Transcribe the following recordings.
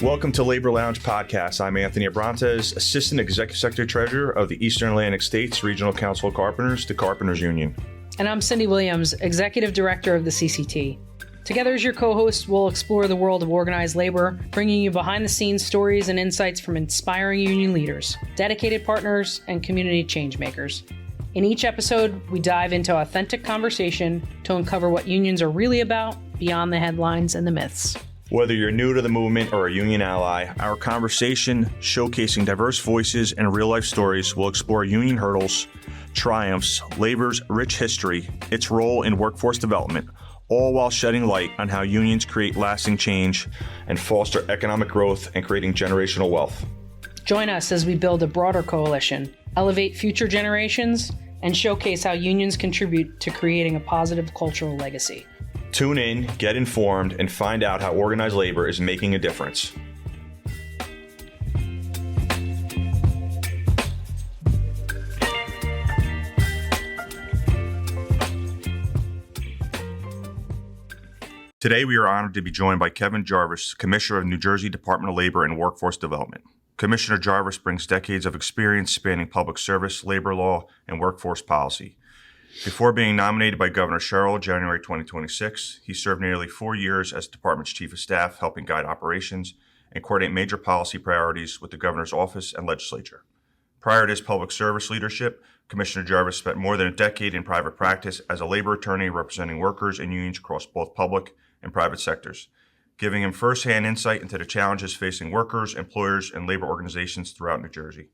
Welcome to Labor Lounge Podcast. I'm Anthony Abrantes, Assistant Executive Secretary Treasurer of the Eastern Atlantic States Regional Council of Carpenters, the Carpenters Union. And I'm Cyndie Williams, Executive Director of the CCT. Together as your co-hosts, we'll explore the world of organized labor, bringing you behind-the-scenes stories and insights from inspiring union leaders, dedicated partners, and community change makers. In each episode, we dive into authentic conversation to uncover what unions are really about beyond the headlines and the myths. Whether you're new to the movement or a union ally, our conversation showcasing diverse voices and real-life stories will explore union hurdles, triumphs, labor's rich history, its role in workforce development, all while shedding light on how unions create lasting change and foster economic growth and creating generational wealth. Join us as we build a broader coalition, elevate future generations, and showcase how unions contribute to creating a positive cultural legacy. Tune in, get informed, and find out how organized labor is making a difference. Today, we are honored to be joined by Kevin Jarvis, Commissioner of New Jersey Department of Labor and Workforce Development. Commissioner Jarvis brings decades of experience spanning public service, labor law, and workforce policy. Before being nominated by Governor Sherrill in January 2026, he served nearly 4 years as the department's chief of staff, helping guide operations and coordinate major policy priorities with the governor's office and legislature. Prior to his public service leadership, Commissioner Jarvis spent more than a decade in private practice as a labor attorney representing workers and unions across both public and private sectors, giving him firsthand insight into the challenges facing workers, employers, and labor organizations throughout New Jersey.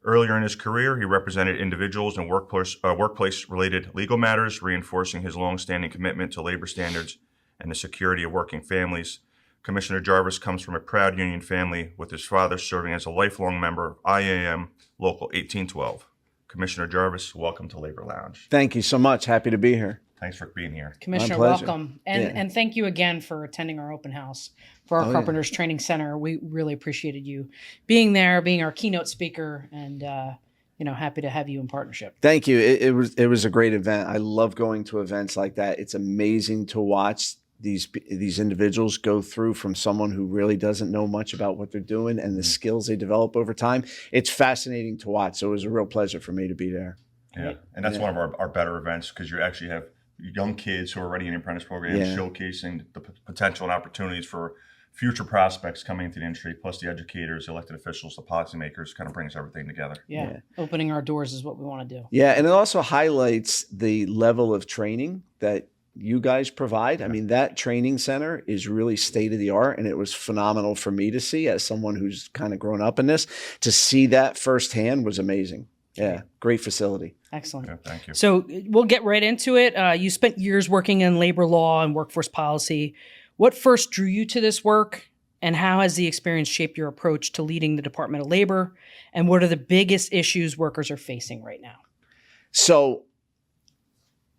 Earlier in his career, he represented individuals in workplace-related legal matters, reinforcing his long-standing commitment to labor standards and the security of working families. Commissioner Jarvis comes from a proud union family, with his father serving as a lifelong member of IAM Local 1812. Commissioner Jarvis, welcome to Labor Lounge. Thank you so much. Happy to be here. Thanks for being here. Commissioner, welcome. And thank you again for attending our open house for our Carpenters Training Center. We really appreciated you being there, being our keynote speaker, and happy to have you in partnership. Thank you. It was a great event. I love going to events like that. It's amazing to watch these individuals go through from someone who really doesn't know much about what they're doing and the skills they develop over time. It's fascinating to watch. So it was a real pleasure for me to be there. Yeah, and that's one of our better events because you actually have young kids who are already in the apprentice program showcasing the potential and opportunities for future prospects coming into the industry, plus the educators, the elected officials, the policymakers, kind of brings everything together. Yeah. Opening our doors is what we want to do. Yeah, and it also highlights the level of training that you guys provide. I mean, that training center is really state of the art, and it was phenomenal for me to see as someone who's kind of grown up in this. To see that firsthand was amazing. Yeah, great facility. Excellent. Yeah, thank you. So we'll get right into it. You spent years working in labor law and workforce policy. What first drew you to this work, and how has the experience shaped your approach to leading the Department of Labor? And what are the biggest issues workers are facing right now? So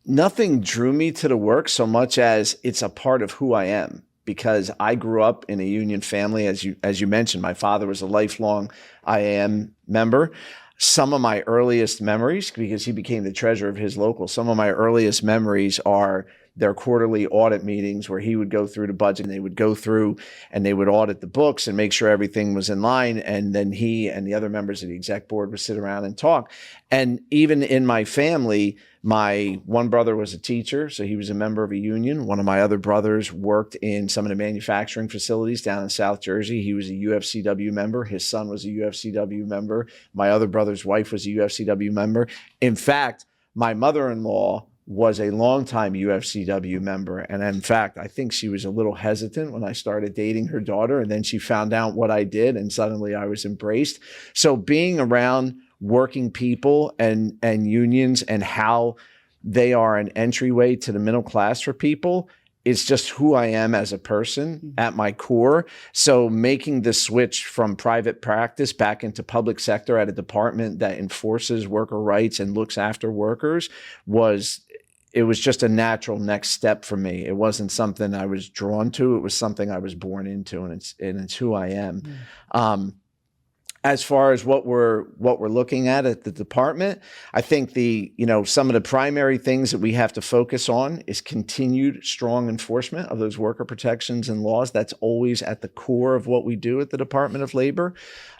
nothing drew me to the work so much as it's a part of who I am, because I grew up in a union family. As you mentioned, my father was a lifelong IAM member. Some of my earliest memories, because he became the treasurer of his local, some of my earliest memories are their quarterly audit meetings where he would go through the budget and they would go through and they would audit the books and make sure everything was in line. And then he and the other members of the exec board would sit around and talk. And even in my family, my one brother was a teacher, so he was a member of a union. One of my other brothers worked in some of the manufacturing facilities down in South Jersey. He was a UFCW member. His son was a UFCW member. My other brother's wife was a UFCW member. In fact, my mother-in-law was a longtime UFCW member. And in fact, I think she was a little hesitant when I started dating her daughter. And then she found out what I did, and suddenly I was embraced. So being around working people and unions and how they are an entryway to the middle class for people is just who I am as a person at my core. So making the switch from private practice back into public sector at a department that enforces worker rights and looks after workers was just a natural next step for me. It wasn't something I was drawn to. It was something I was born into, and it's who I am. As far as what we're looking at the department, I think some of the primary things that we have to focus on is continued strong enforcement of those worker protections and laws. That's always at the core of what we do at the Department of Labor.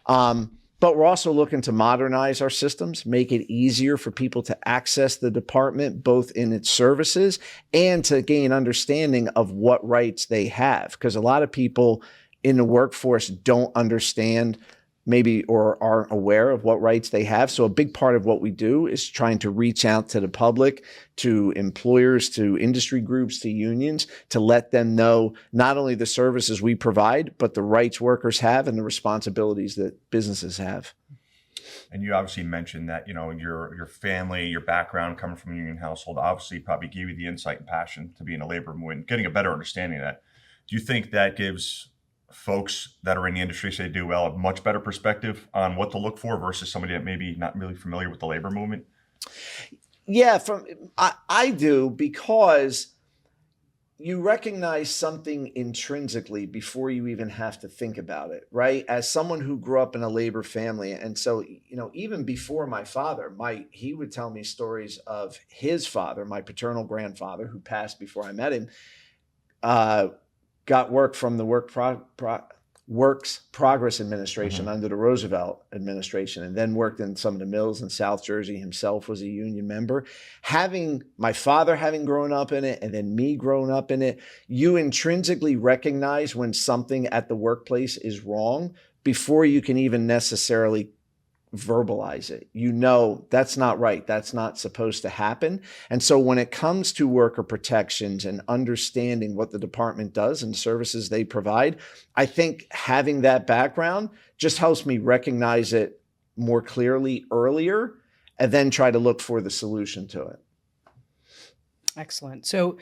But we're also looking to modernize our systems, make it easier for people to access the department, both in its services and to gain understanding of what rights they have. Because a lot of people in the workforce don't understand maybe or aren't aware of what rights they have. So a big part of what we do is trying to reach out to the public, to employers, to industry groups, to unions, to let them know not only the services we provide, but the rights workers have and the responsibilities that businesses have. And you obviously mentioned that, your family, your background coming from a union household, obviously probably gave you the insight and passion to be in a labor movement, getting a better understanding of that. Do you think that gives folks that are in the industry, say do well, a much better perspective on what to look for versus somebody that maybe not really familiar with the labor movement? Yeah, I do, because you recognize something intrinsically before you even have to think about it, right? As someone who grew up in a labor family, and so, even before my father, he would tell me stories of his father, my paternal grandfather, who passed before I met him, got work from the Works Progress Administration under the Roosevelt administration, and then worked in some of the mills in South Jersey. Himself was a union member. My father having grown up in it, and then me growing up in it, you intrinsically recognize when something at the workplace is wrong before you can even necessarily verbalize it. That's not right. That's not supposed to happen. And so when it comes to worker protections and understanding what the department does and services they provide, I think having that background just helps me recognize it more clearly earlier and then try to look for the solution to it. Excellent. So,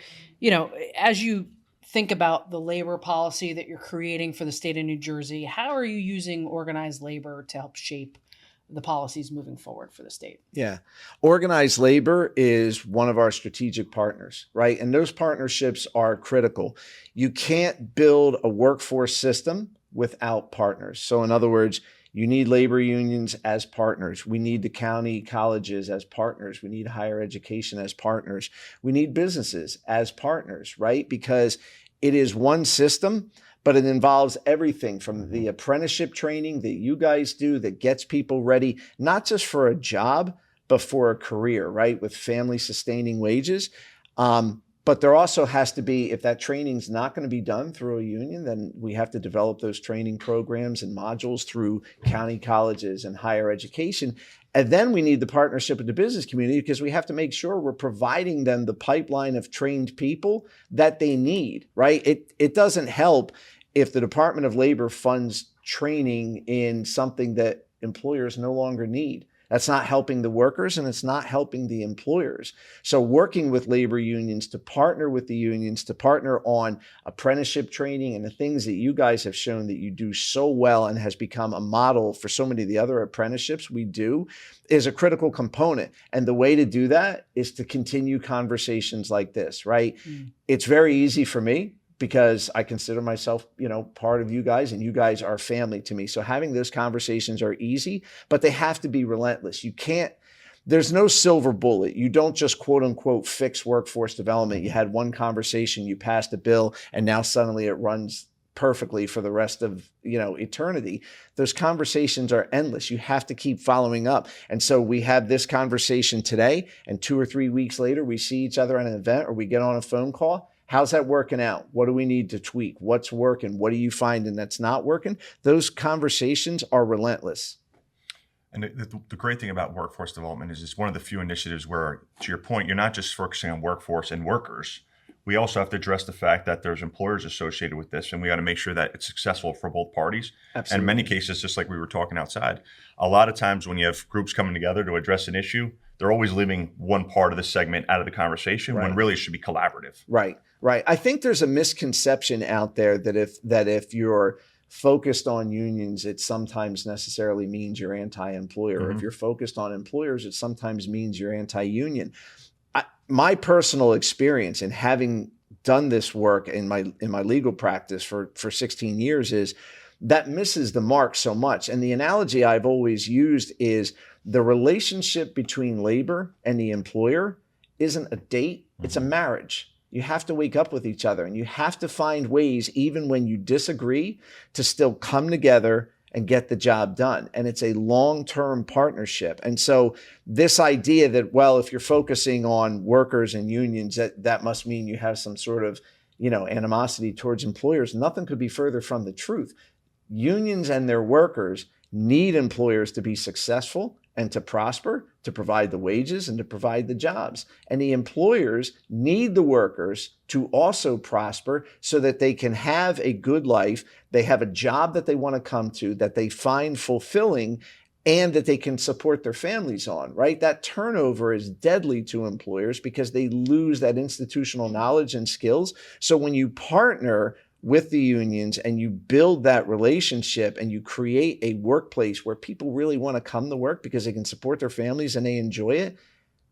as you think about the labor policy that you're creating for the state of New Jersey, how are you using organized labor to help shape the policies moving forward for the state? Yeah. Organized labor is one of our strategic partners, right? And those partnerships are critical. You can't build a workforce system without partners. So in other words, you need labor unions as partners. We need the county colleges as partners. We need higher education as partners. We need businesses as partners, right? Because it is one system, but it involves everything from the apprenticeship training that you guys do that gets people ready, not just for a job, but for a career, right? With family sustaining wages. But there also has to be, if that training's not going to be done through a union, then we have to develop those training programs and modules through county colleges and higher education. And then we need the partnership with the business community, because we have to make sure we're providing them the pipeline of trained people that they need, right? It doesn't help if the Department of Labor funds training in something that employers no longer need. That's not helping the workers, and it's not helping the employers. So working with labor unions to partner with the unions, to partner on apprenticeship training and the things that you guys have shown that you do so well and has become a model for so many of the other apprenticeships we do, is a critical component. And the way to do that is to continue conversations like this, right? It's very easy for me, because I consider myself, part of you guys, and you guys are family to me. So having those conversations are easy, but they have to be relentless. There's no silver bullet. You don't just quote unquote fix workforce development. You had one conversation, you passed a bill, and now suddenly it runs perfectly for the rest of, eternity. Those conversations are endless. You have to keep following up. And so we have this conversation today, and 2 or 3 weeks later, we see each other at an event or we get on a phone call. How's that working out? What do we need to tweak? What's working? What are you finding that's not working? Those conversations are relentless. And the great thing about workforce development is it's one of the few initiatives where, to your point, you're not just focusing on workforce and workers. We also have to address the fact that there's employers associated with this, and we got to make sure that it's successful for both parties. Absolutely. And in many cases, just like we were talking outside, a lot of times when you have groups coming together to address an issue, they're always leaving one part of the segment out of the conversation, when really it should be collaborative. Right. I think there's a misconception out there that if you're focused on unions, it sometimes necessarily means you're anti-employer. Mm-hmm. If you're focused on employers, it sometimes means you're anti-union. My personal experience in having done this work in my legal practice for 16 years is that misses the mark so much. And the analogy I've always used is the relationship between labor and the employer isn't a date, it's a marriage. You have to wake up with each other, and you have to find ways, even when you disagree, to still come together and get the job done. And it's a long-term partnership. And so this idea that, well, if you're focusing on workers and unions, that must mean you have some sort of, animosity towards employers, nothing could be further from the truth. Unions and their workers need employers to be successful and to prosper, to provide the wages and to provide the jobs. And the employers need the workers to also prosper so that they can have a good life, they have a job that they want to come to, that they find fulfilling, and that they can support their families on, right? That turnover is deadly to employers because they lose that institutional knowledge and skills. So when you partner with the unions and you build that relationship and you create a workplace where people really want to come to work because they can support their families and they enjoy it,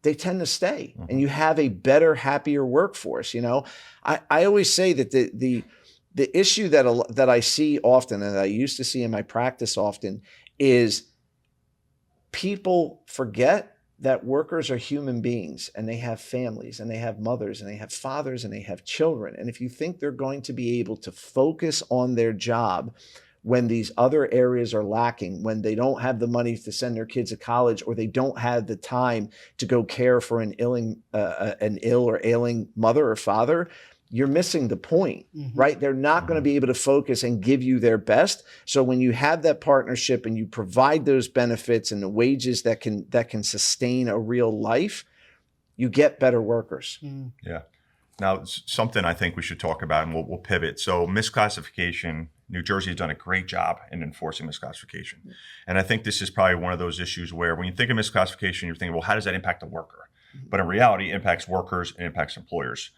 they tend to stay. And you have a better, happier workforce. I always say that the issue that I see often, and that I used to see in my practice often, is people forget that workers are human beings and they have families and they have mothers and they have fathers and they have children. And if you think they're going to be able to focus on their job when these other areas are lacking, when they don't have the money to send their kids to college, or they don't have the time to go care for an ill or ailing mother or father, you're missing the point, right? They're not going to be able to focus and give you their best. So when you have that partnership and you provide those benefits and the wages that can sustain a real life, you get better workers. Yeah. Now, something I think we should talk about, and we'll pivot. So misclassification, New Jersey has done a great job in enforcing misclassification. And I think this is probably one of those issues where when you think of misclassification, you're thinking, well, how does that impact the worker? But in reality, it impacts workers and impacts employers.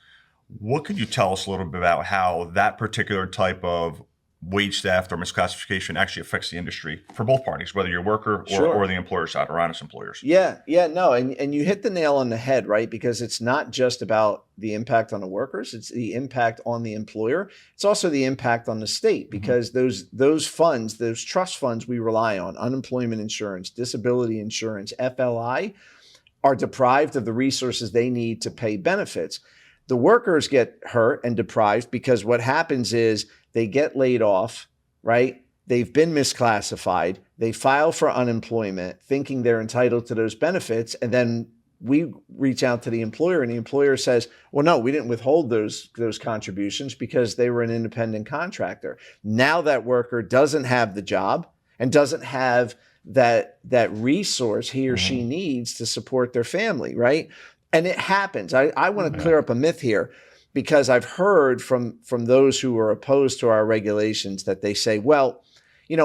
What could you tell us a little bit about how that particular type of wage theft or misclassification actually affects the industry for both parties, whether you're a worker or the employer side or honest employers? Yeah, no, and you hit the nail on the head, right? Because it's not just about the impact on the workers, it's the impact on the employer. It's also the impact on the state, because those funds, those trust funds we rely on, unemployment insurance, disability insurance, FLI, are deprived of the resources they need to pay benefits. The workers get hurt and deprived because what happens is they get laid off, right? They've been misclassified. They file for unemployment thinking they're entitled to those benefits. And then we reach out to the employer and the employer says, well, no, we didn't withhold those contributions because they were an independent contractor. Now that worker doesn't have the job and doesn't have that resource he or she needs to support their family, right? And it happens. I want to clear up a myth here, because I've heard from those who are opposed to our regulations that they say, well,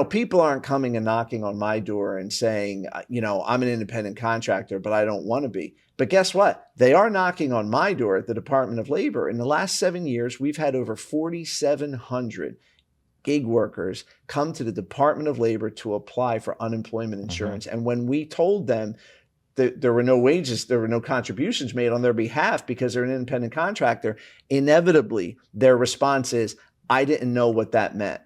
people aren't coming and knocking on my door and saying, I'm an independent contractor, but I don't want to be. But guess what? They are knocking on my door at the Department of Labor. In the last 7 years, we've had over 4,700 gig workers come to the Department of Labor to apply for unemployment insurance. And when we told them there were no wages, there were no contributions made on their behalf because they're an independent contractor, inevitably their response is, I didn't know what that meant,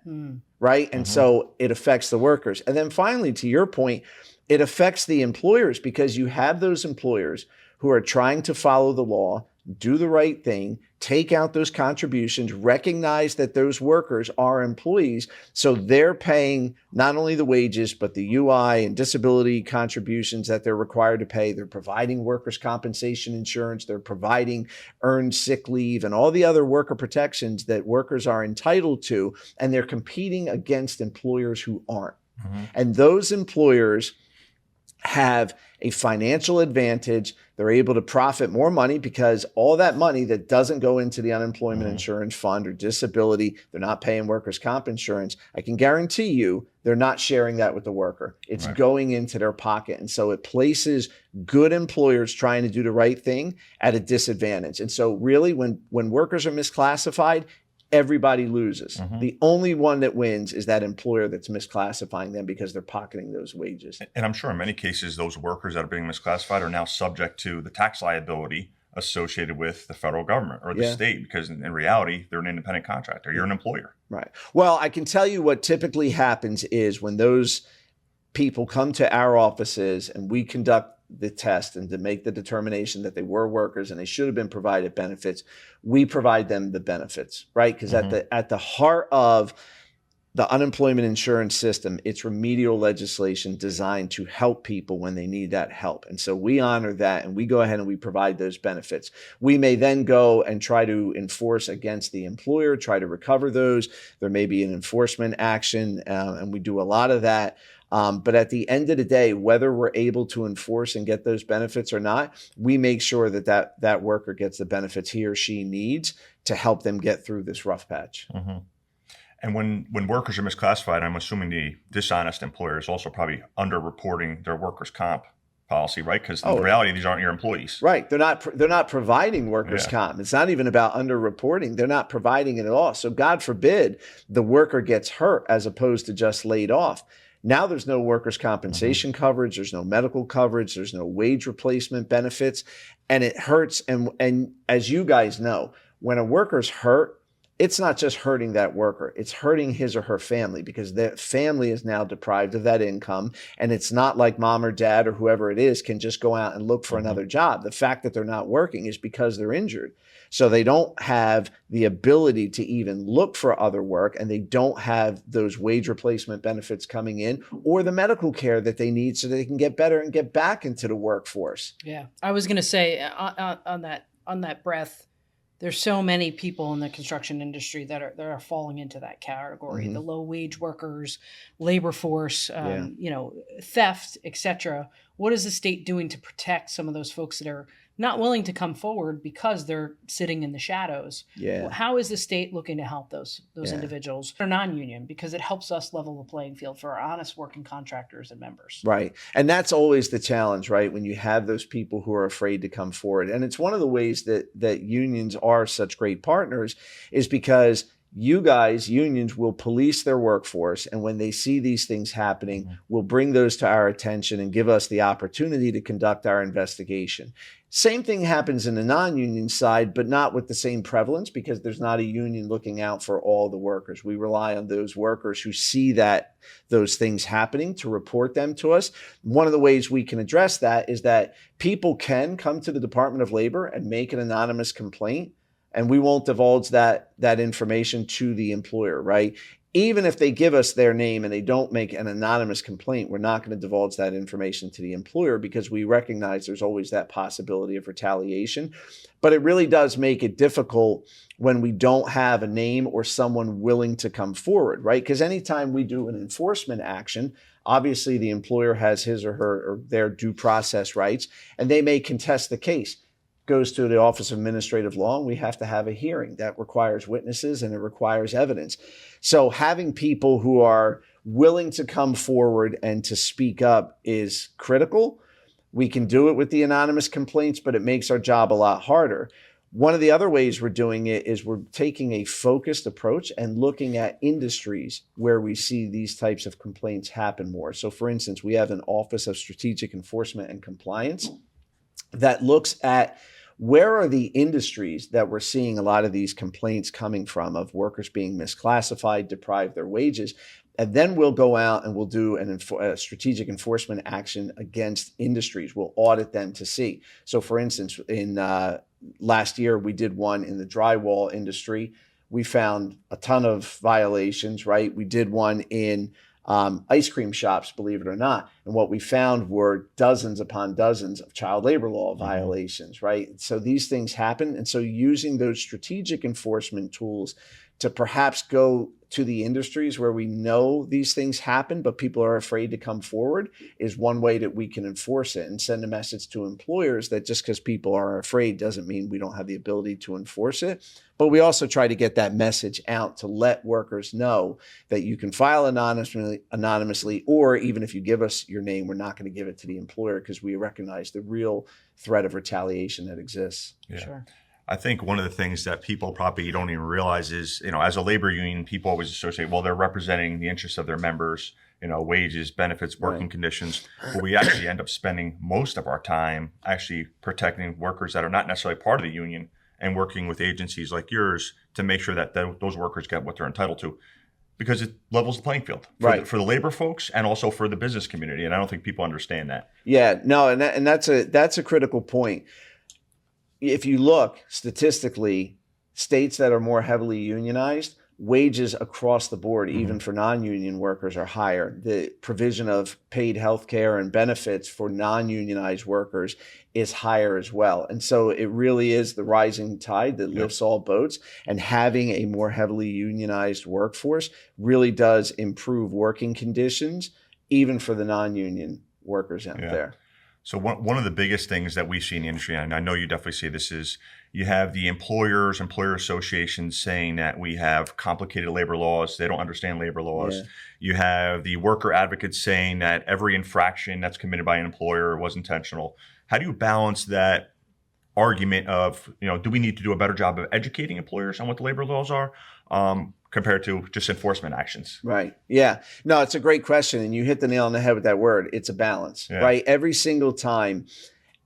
right? And so it affects the workers. And then finally, to your point, it affects the employers, because you have those employers who are trying to follow the law, do the right thing, take out those contributions, recognize that those workers are employees. So they're paying not only the wages, but the UI and disability contributions that they're required to pay. They're providing workers' compensation insurance. They're providing earned sick leave and all the other worker protections that workers are entitled to. And they're competing against employers who aren't. And those employers have a financial advantage. They're able to profit more money because all that money that doesn't go into the unemployment insurance fund or disability, they're not paying workers' comp insurance. I can guarantee you they're not sharing that with the worker. It's going into their pocket. And so it places good employers trying to do the right thing at a disadvantage. And so really when workers are misclassified, everybody loses. The only one that wins is that employer that's misclassifying them because they're pocketing those wages. And I'm sure in many cases, those workers that are being misclassified are now subject to the tax liability associated with the federal government or the Yeah. state, because in reality, they're an independent contractor. You're an employer. Right. Well, I can tell you what typically happens is when those people come to our offices and we conduct the test and to make the determination that they were workers and they should have been provided benefits, we provide them the benefits, right? Because at the heart of the unemployment insurance system, it's remedial legislation designed to help people when they need that help. And so we honor that and we go ahead and we provide those benefits. We may then go and try to enforce against the employer, try to recover those. There may be an enforcement action, and we do a lot of that. But at the end of the day, whether we're able to enforce and get those benefits or not, we make sure that worker gets the benefits he or she needs to help them get through this rough patch. Mm-hmm. And when workers are misclassified, I'm assuming the dishonest employer is also probably underreporting their workers' comp policy, right? Because in reality, these aren't your employees. Right. They're not providing workers' comp. It's not even about underreporting. They're not providing it at all. So God forbid the worker gets hurt as opposed to just laid off. Now there's no workers' compensation coverage. There's no medical coverage. There's no wage replacement benefits. And it hurts. And as you guys know, when a worker's hurt, it's not just hurting that worker. It's hurting his or her family because their family is now deprived of that income. And it's not like mom or dad or whoever it is can just go out and look for another job. The fact that they're not working is because they're injured. So they don't have the ability to even look for other work, and they don't have those wage replacement benefits coming in or the medical care that they need so they can get better and get back into the workforce. Yeah. I was going to say on that breath, there's so many people in the construction industry that are falling into that category. The low wage workers, labor force, theft, etc. What is the state doing to protect some of those folks that are not willing to come forward because they're sitting in the shadows? Yeah. How is the state looking to help those individuals that are non-union? Because it helps us level the playing field for our honest working contractors and members. Right. And that's always the challenge, right? When you have those people who are afraid to come forward. And it's one of the ways that unions are such great partners is because you guys, unions, will police their workforce. And when they see these things happening, will bring those to our attention and give us the opportunity to conduct our investigation. Same thing happens in the non-union side, but not with the same prevalence because there's not a union looking out for all the workers. We rely on those workers who see that those things happening to report them to us. One of the ways we can address that is that people can come to the Department of Labor and make an anonymous complaint, and we won't divulge that information to the employer, right? Even if they give us their name and they don't make an anonymous complaint, we're not going to divulge that information to the employer because we recognize there's always that possibility of retaliation. But it really does make it difficult when we don't have a name or someone willing to come forward, right? Because anytime we do an enforcement action, obviously the employer has his or her or their due process rights, and they may contest the case. Goes to the Office of Administrative Law, and we have to have a hearing. That requires witnesses and it requires evidence. So having people who are willing to come forward and to speak up is critical. We can do it with the anonymous complaints, but it makes our job a lot harder. One of the other ways we're doing it is we're taking a focused approach and looking at industries where we see these types of complaints happen more. So for instance, we have an Office of Strategic Enforcement and Compliance that looks at where are the industries that we're seeing a lot of these complaints coming from of workers being misclassified, deprived their wages. And then we'll go out and we'll do a strategic enforcement action against industries. We'll audit them to see. So for instance, in last year, we did one in the drywall industry. We found a ton of violations, right? We did one in ice cream shops, believe it or not. And what we found were dozens upon dozens of child labor law violations, right? So these things happen. And so using those strategic enforcement tools to perhaps go to the industries where we know these things happen, but people are afraid to come forward is one way that we can enforce it and send a message to employers that just because people are afraid doesn't mean we don't have the ability to enforce it. But we also try to get that message out to let workers know that you can file anonymously, or even if you give us your name, we're not going to give it to the employer because we recognize the real threat of retaliation that exists. Yeah. Sure. I think one of the things that people probably don't even realize is, as a labor union, people always associate, well, they're representing the interests of their members wages, benefits, working conditions. But we actually end up spending most of our time actually protecting workers that are not necessarily part of the union and working with agencies like yours to make sure that those workers get what they're entitled to, because it levels the playing field for the labor folks and also for the business community. And I don't think people understand that. Yeah, no, and that's a critical point. If you look statistically, states that are more heavily unionized, wages across the board, even for non-union workers, are higher. The provision of paid health care and benefits for non-unionized workers is higher as well. And so it really is the rising tide that lifts all boats. And having a more heavily unionized workforce really does improve working conditions, even for the non-union workers out there. So one of the biggest things that we see in the industry, and I know you definitely see this, is you have the employer associations saying that we have complicated labor laws. They don't understand labor laws. Yeah. You have the worker advocates saying that every infraction that's committed by an employer was intentional. How do you balance that argument of, do we need to do a better job of educating employers on what the labor laws are, compared to just enforcement actions? Right. Yeah. No, it's a great question. And you hit the nail on the head with that word. It's a balance, right? Every single time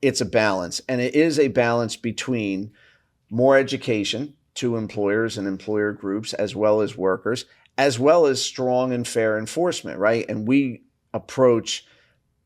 it's a balance. And it is a balance between more education to employers and employer groups, as well as workers, as well as strong and fair enforcement, right? And we approach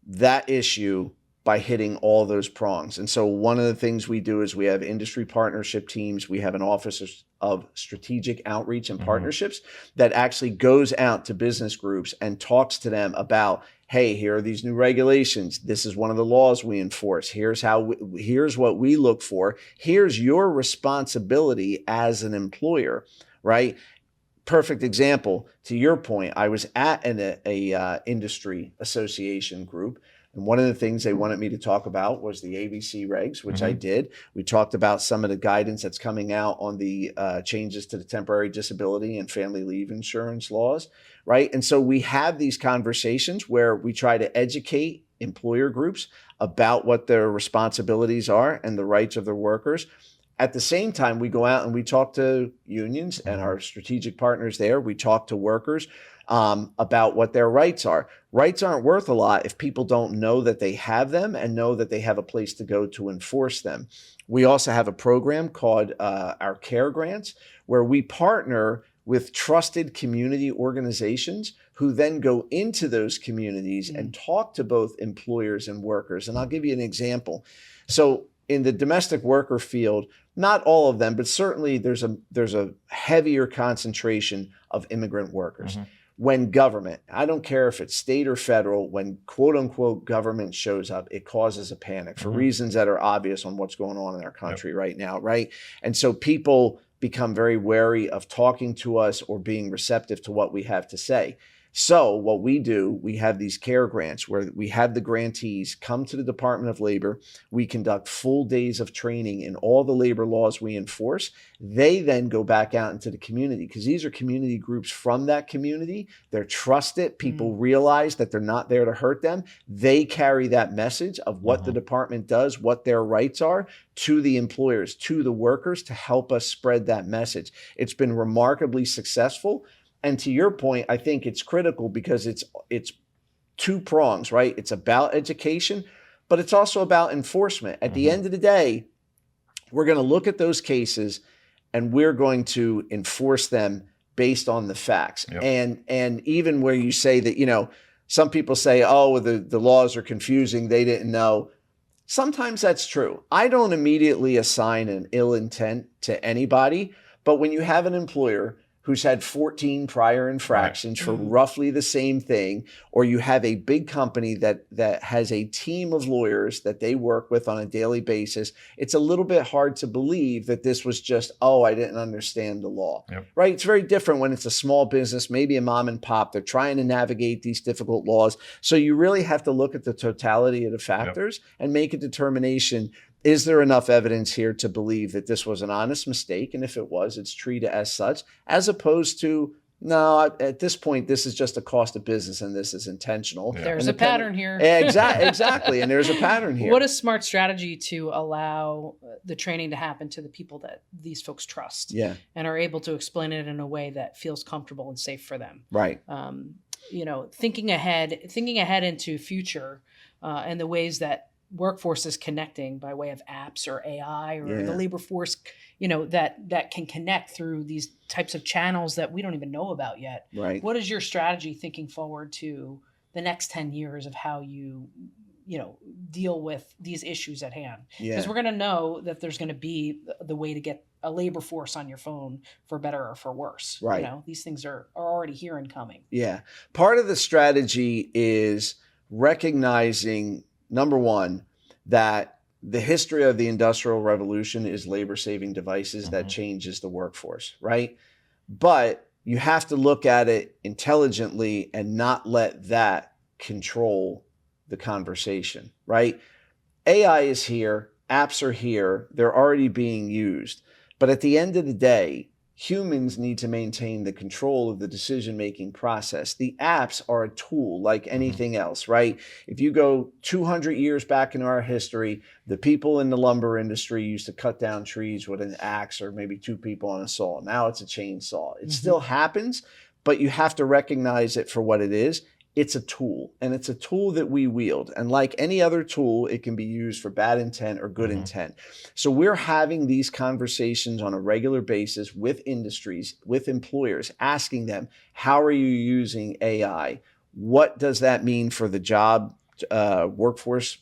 that issue by hitting all those prongs. And so one of the things we do is we have industry partnership teams. We have an office of strategic outreach and partnerships that actually goes out to business groups and talks to them about, hey, here are these new regulations. This is one of the laws we enforce. Here's what we look for. Here's your responsibility as an employer, right? Perfect example. To your point, I was at a industry association group. And one of the things they wanted me to talk about was the ABC regs, which I did. We talked about some of the guidance that's coming out on the changes to the temporary disability and family leave insurance laws, right? And so we have these conversations where we try to educate employer groups about what their responsibilities are and the rights of their workers. At the same time, we go out and we talk to unions and our strategic partners there. We talk to workers about what their rights are. Rights aren't worth a lot if people don't know that they have them and know that they have a place to go to enforce them. We also have a program called our Care Grants, where we partner with trusted community organizations who then go into those communities and talk to both employers and workers. And I'll give you an example. So in the domestic worker field, not all of them, but certainly there's a heavier concentration of immigrant workers. When government, I don't care if it's state or federal, when quote unquote government shows up, it causes a panic for reasons that are obvious on what's going on in our country right now, right? And so people become very wary of talking to us or being receptive to what we have to say. So what we do, we have these care grants where we have the grantees come to the Department of Labor. We conduct full days of training in all the labor laws we enforce. They then go back out into the community because these are community groups from that community. They're trusted. People realize that they're not there to hurt them. They carry that message of what the department does, what their rights are, to the employers, to the workers, to help us spread that message. It's been remarkably successful. And to your point, I think it's critical because it's two prongs, right? It's about education, but it's also about enforcement. At the end of the day, we're going to look at those cases and we're going to enforce them based on the facts. And even where you say that, some people say, oh, the laws are confusing, they didn't know. Sometimes that's true. I don't immediately assign an ill intent to anybody, but when you have an employer who's had 14 prior infractions for roughly the same thing, or you have a big company that has a team of lawyers that they work with on a daily basis, it's a little bit hard to believe that this was just, oh, I didn't understand the law, right? It's very different when it's a small business, maybe a mom and pop. They're trying to navigate these difficult laws. So you really have to look at the totality of the factors and make a determination. Is there enough evidence here to believe that this was an honest mistake? And if it was, it's treated as such, as opposed to, no, at this point, this is just a cost of business and this is intentional. There's a pattern here. Exactly. And there's a pattern here. What a smart strategy to allow the training to happen to the people that these folks trust and are able to explain it in a way that feels comfortable and safe for them. Right. thinking ahead into future, and the ways that workforce is connecting by way of apps or AI or the labor force, that can connect through these types of channels that we don't even know about yet. Right. What is your strategy thinking forward to the next 10 years of how you deal with these issues at hand? Because we're going to know that there's going to be the way to get a labor force on your phone, for better or for worse. Right. These things are already here and coming. Yeah. Part of the strategy is recognizing, number one, that the history of the Industrial Revolution is labor-saving devices that changes the workforce, right? But you have to look at it intelligently and not let that control the conversation, right? AI is here, apps are here, they're already being used. But at the end of the day, humans need to maintain the control of the decision-making process. The apps are a tool like anything else, right? If you go 200 years back in our history, the people in the lumber industry used to cut down trees with an axe or maybe two people on a saw. Now it's a chainsaw. It still happens, but you have to recognize it for what it is. It's a tool, and it's a tool that we wield. And like any other tool, it can be used for bad intent or good intent. So we're having these conversations on a regular basis with industries, with employers, asking them, how are you using AI? What does that mean for the job workforce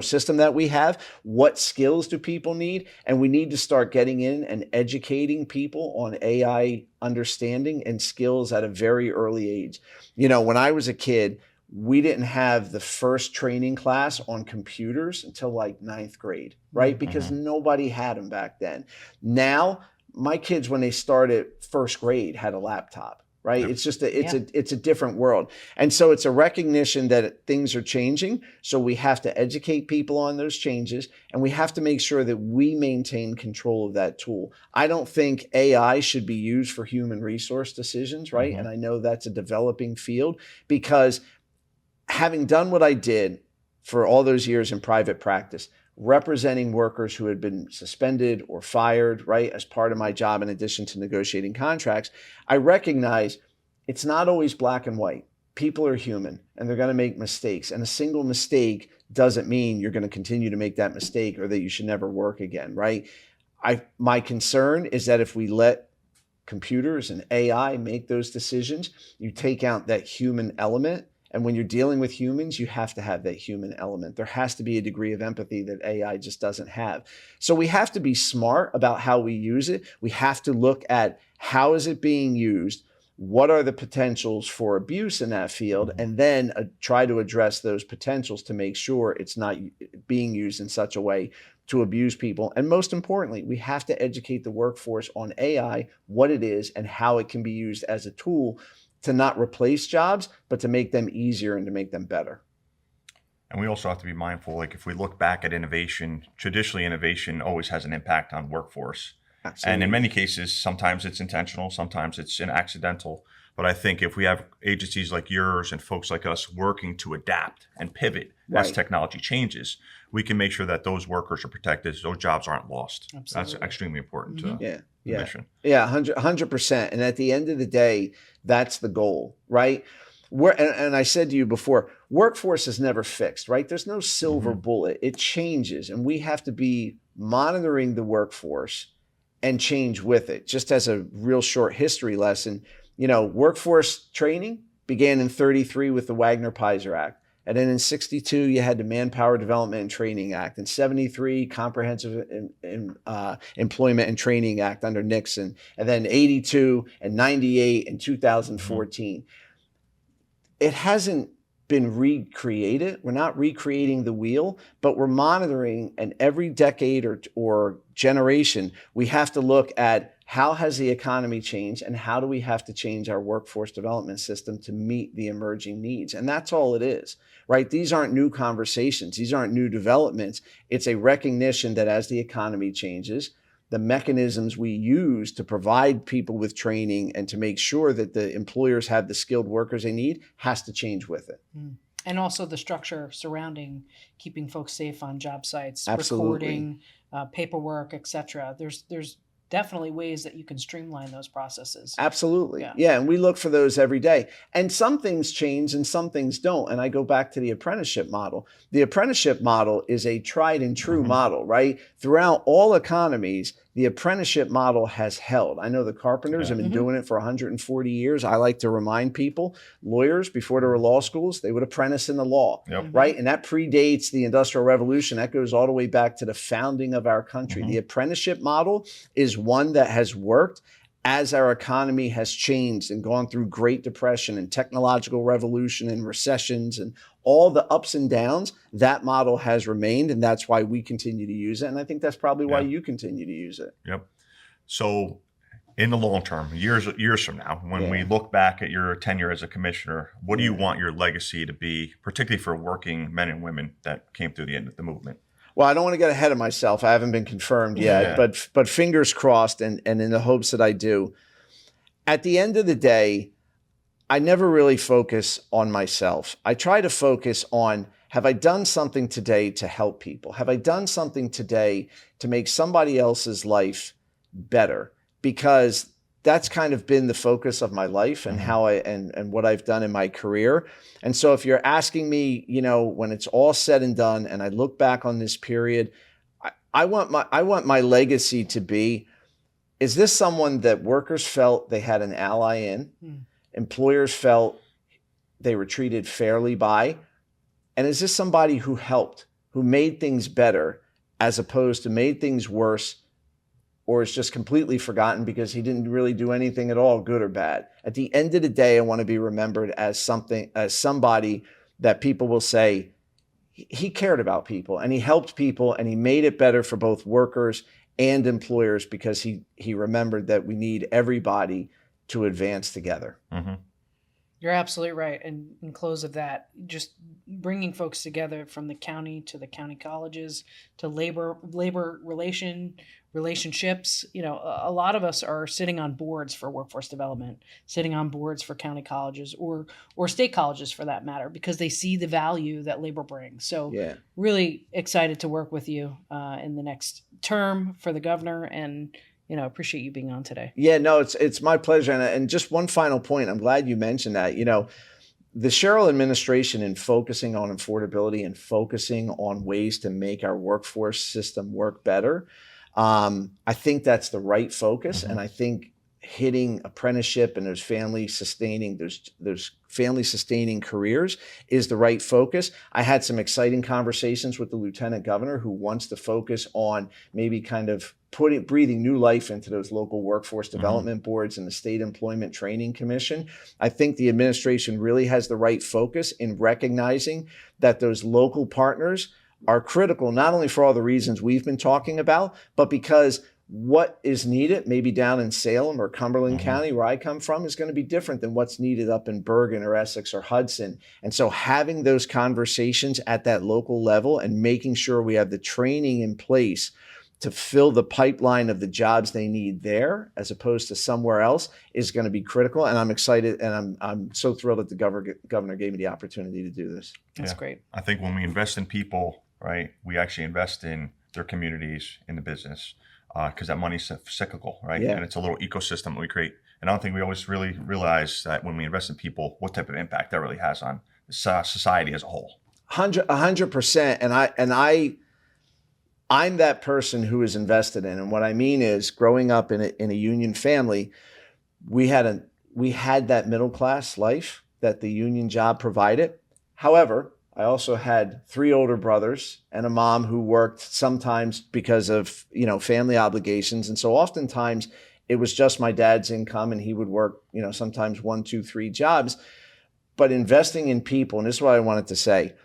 system that we have? What skills do people need? And we need to start getting in and educating people on AI understanding and skills at a very early age. When I was a kid, we didn't have the first training class on computers until like 9th grade, right? Because nobody had them back then. Now, my kids, when they started first grade, had a laptop. Right. Yep. It's just it's a different world. And so it's a recognition that things are changing. So we have to educate people on those changes, and we have to make sure that we maintain control of that tool. I don't think AI should be used for human resource decisions. Right. And I know that's a developing field, because having done what I did for all those years in private practice, representing workers who had been suspended or fired, right, as part of my job in addition to negotiating contracts, I recognize it's not always black and white. People are human, and they're going to make mistakes. And a single mistake doesn't mean you're going to continue to make that mistake or that you should never work again, right? My concern is that if we let computers and AI make those decisions, you take out that human element. And when you're dealing with humans, you have to have that human element. There has to be a degree of empathy that AI just doesn't have. So we have to be smart about how we use it. We have to look at how is it being used, what are the potentials for abuse in that field, and then try to address those potentials to make sure it's not being used in such a way to abuse people. And most importantly, we have to educate the workforce on AI, what it is, and how it can be used as a tool to not replace jobs, but to make them easier and to make them better. And we also have to be mindful, like if we look back at innovation, traditionally innovation always has an impact on workforce. Absolutely. And in many cases, sometimes it's intentional, sometimes it's accidental. But I think if we have agencies like yours and folks like us working to adapt and pivot as technology changes, we can make sure that those workers are protected, those jobs aren't lost. Absolutely. That's extremely important to the mission. Yeah, 100%. And at the end of the day, that's the goal, right? And I said to you before, workforce is never fixed, right? There's no silver bullet. It changes, and we have to be monitoring the workforce and change with it. Just as a real short history lesson, workforce training began in 1933 with the Wagner-Peiser Act. And then in 1962, you had the Manpower Development and Training Act. In 1973, Comprehensive Employment and Training Act under Nixon. And then 1982 and 1998 and 2014. It hasn't been recreated. We're not recreating the wheel, but we're monitoring, and every decade or generation, we have to look at how has the economy changed and how do we have to change our workforce development system to meet the emerging needs. And that's all it is, right? These aren't new conversations. These aren't new developments. It's a recognition that as the economy changes, the mechanisms we use to provide people with training and to make sure that the employers have the skilled workers they need has to change with it. And also the structure surrounding keeping folks safe on job sites, Absolutely. recording, paperwork, etc. There's definitely ways that you can streamline those processes. Absolutely. Yeah. And we look for those every day. And some things change and some things don't. And I go back to the apprenticeship model. The apprenticeship model is a tried and true model, right? Throughout all economies, the apprenticeship model has held. I know the carpenters have been doing it for 140 years. I like to remind people, lawyers, before there were law schools, they would apprentice in the law, right? And that predates the Industrial Revolution. That goes all the way back to the founding of our country. The apprenticeship model is one that has worked as our economy has changed and gone through Great Depression and technological revolution and recessions and all the ups and downs. That model has remained, and that's why we continue to use it. And I think that's probably why you continue to use it. Yep. So in the long term, years from now, when we look back at your tenure as a commissioner, what do you want your legacy to be, particularly for working men and women that came through the end of the movement? Well, I don't want to get ahead of myself. I haven't been confirmed yet, but fingers crossed, and in the hopes that I do. At the end of the day, I never really focus on myself. I try to focus on, have I done something today to help people? Have I done something today to make somebody else's life better? Because that's kind of been the focus of my life and how and what I've done in my career. And so if you're asking me, you know, when it's all said and done and I look back on this period, I want my legacy to be, is this someone that workers felt they had an ally in, employers felt they were treated fairly by, and is this somebody who helped, who made things better as opposed to made things worse, or is just completely forgotten because he didn't really do anything at all, good or bad? At the end of the day, I want to be remembered as somebody that people will say, he cared about people and he helped people and he made it better for both workers and employers because he remembered that we need everybody to advance together. You're absolutely right. And in close of that, just bringing folks together from the county to the county colleges to labor relationships. You know, a lot of us are sitting on boards for workforce development, sitting on boards for county colleges or state colleges for that matter, because they see the value that labor brings. So really excited to work with you in the next term for the governor, and you know, appreciate you being on today. Yeah, no, it's my pleasure. And just one final point. I'm glad you mentioned that. You know, the Sherrill administration, in focusing on affordability and focusing on ways to make our workforce system work better, I think that's the right focus. And I think hitting apprenticeship and those family sustaining careers is the right focus. I had some exciting conversations with the lieutenant governor who wants to focus on maybe kind of breathing new life into those local workforce development boards and the State Employment Training Commission. I think the administration really has the right focus in recognizing that those local partners are critical, not only for all the reasons we've been talking about, but because what is needed maybe down in Salem or Cumberland County, where I come from, is going to be different than what's needed up in Bergen or Essex or Hudson. And so having those conversations at that local level and making sure we have the training in place to fill the pipeline of the jobs they need there as opposed to somewhere else is going to be critical. And I'm excited, and I'm so thrilled that the governor gave me the opportunity to do this. That's great. I think when we invest in people, right, we actually invest in their communities, in the business, because that money's cyclical, right? And it's a little ecosystem that we create. And I don't think we always really realize that when we invest in people, what type of impact that really has on society as a whole. 100%. I'm that person who is invested in. And what I mean is, growing up in a union family, we had that middle class life that the union job provided. However, I also had 3 older brothers and a mom who worked sometimes because of, you know, family obligations. And so oftentimes it was just my dad's income, and he would work, you know, sometimes 1, 2, 3 jobs. But investing in people, and this is what I wanted to say,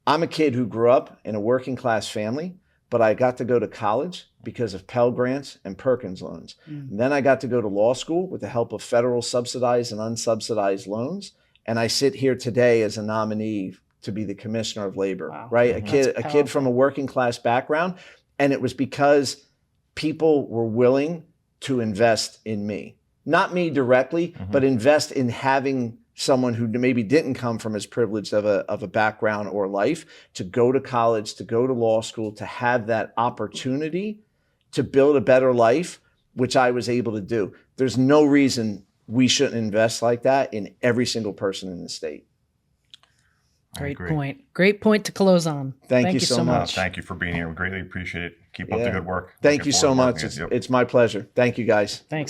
I'm a kid who grew up in a working class family, but I got to go to college because of Pell Grants and Perkins loans. And then I got to go to law school with the help of federal subsidized and unsubsidized loans. And I sit here today as a nominee to be the Commissioner of Labor, right? A kid from a working class background. And it was because people were willing to invest in me. Not me directly, but invest in having someone who maybe didn't come from as privileged of a background or life to go to college, to go to law school, to have that opportunity to build a better life which I was able to do. There's no reason we shouldn't invest like that in every single person in the state. Great point. Great point to close on. Thank you so much. Thank you for being here. We greatly appreciate it. Keep up the good work. Thank you so Looking forward to much. working with you. It's my pleasure. Thank you, guys. Thanks.